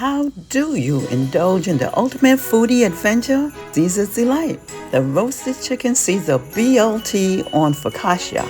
How do you indulge in the ultimate foodie adventure, Caesar's Delight, the Roasted Chicken Caesar B.L.T. on Focaccia?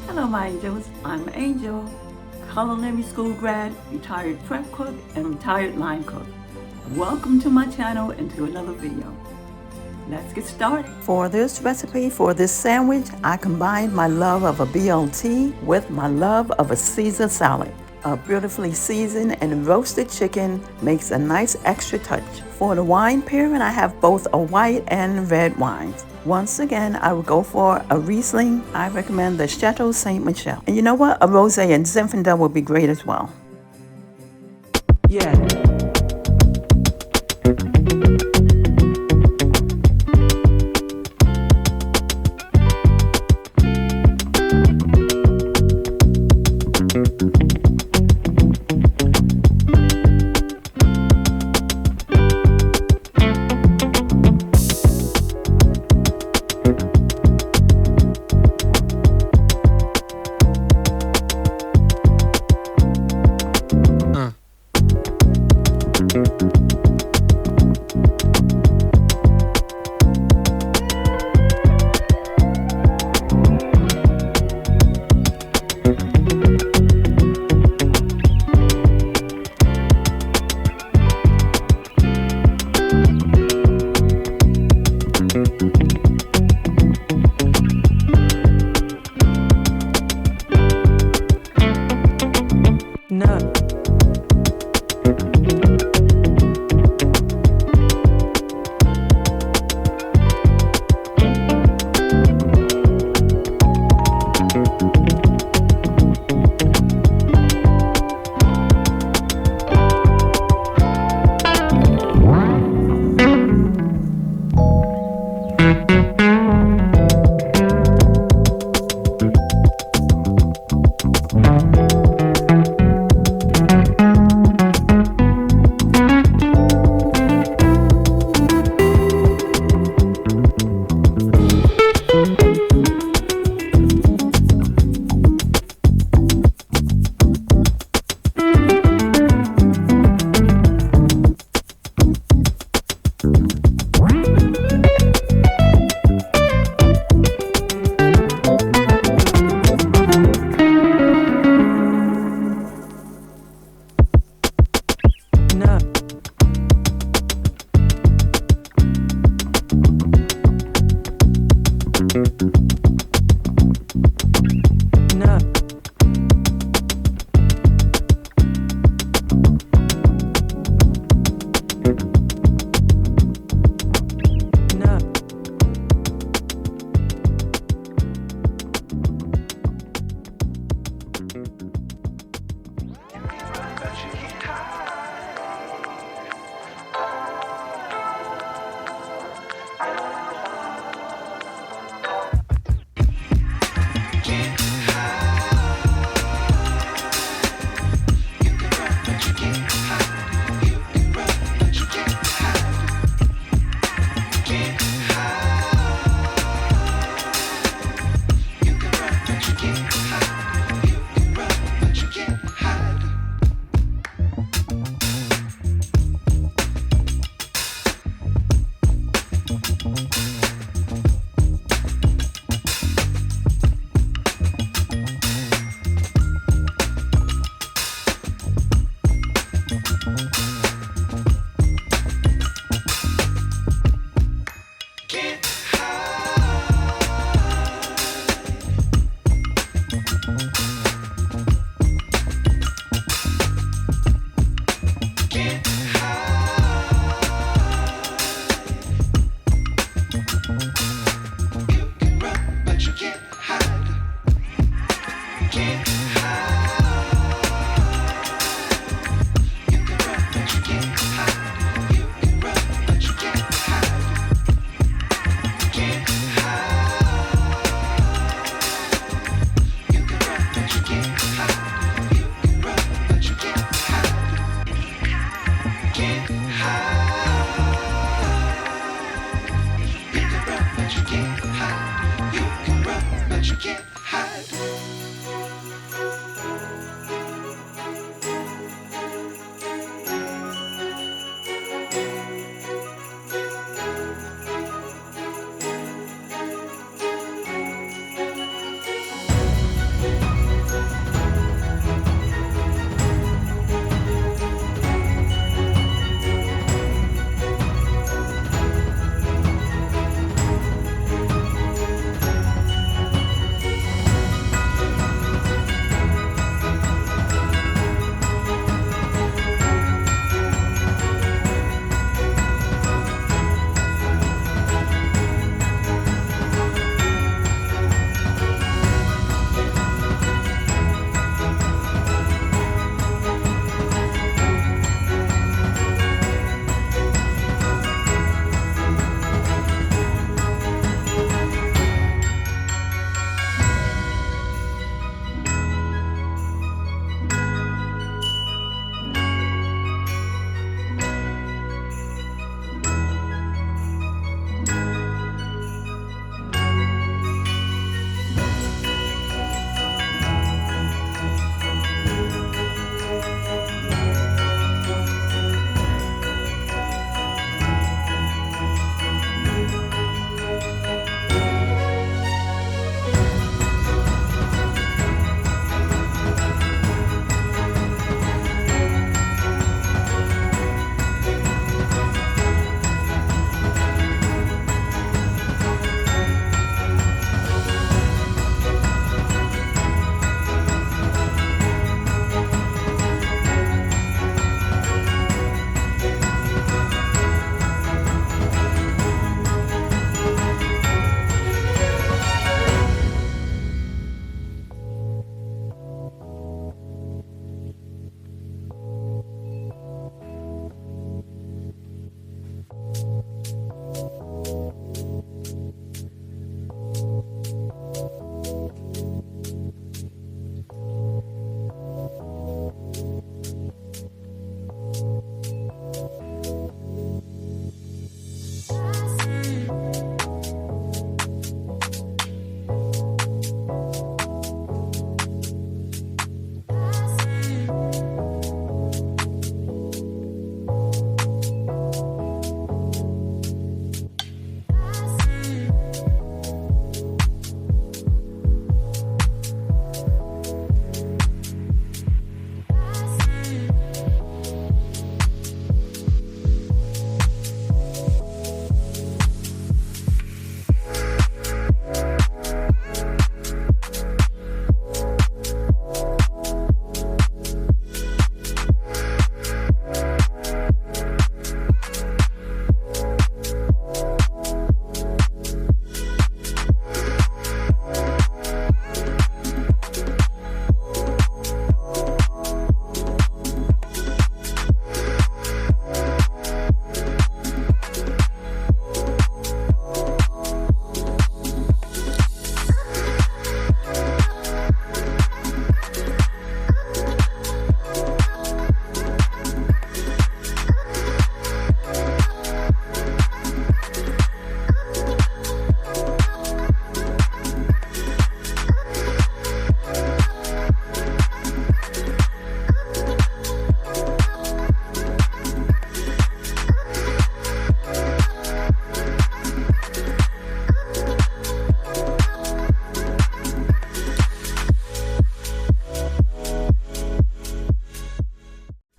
Hello, my angels. I'm Angel, Culinary School grad, retired prep cook, and retired line cook. Welcome to my channel and to another video. Let's get started. For this recipe, for this sandwich, I combined my love of a BLT with my love of a Caesar salad. A beautifully seasoned and roasted chicken makes a nice extra touch. For the wine pairing, I have both a white and red wines. Once again, I would go for a Riesling. I recommend the Chateau Saint Michelle. And you know what? A Rosé and Zinfandel would be great as well. Yeah.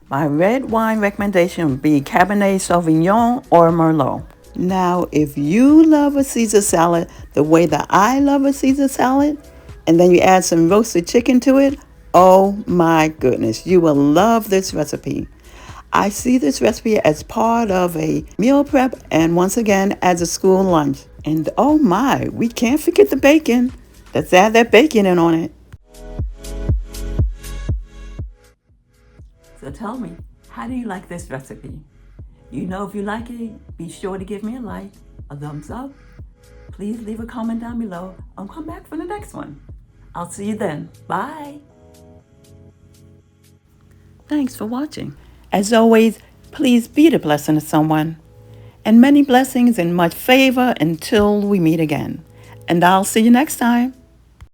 My red wine recommendation would be Cabernet Sauvignon or Merlot. Now, if you love a Caesar salad the way that I love a Caesar salad, and then you add some roasted chicken to it, oh my goodness, you will love this recipe. I see this recipe as part of a meal prep and once again as a school lunch. And oh my, we can't forget the bacon. Let's add that bacon in on it. So tell me, how do you like this recipe? You know, if you like it, be sure to give me a like, a thumbs up. Please leave a comment down below. I'll come back for the next one. I'll see you then. Bye. Thanks for watching. As always, please be the blessing to someone. And many blessings and much favor until we meet again. And I'll see you next time.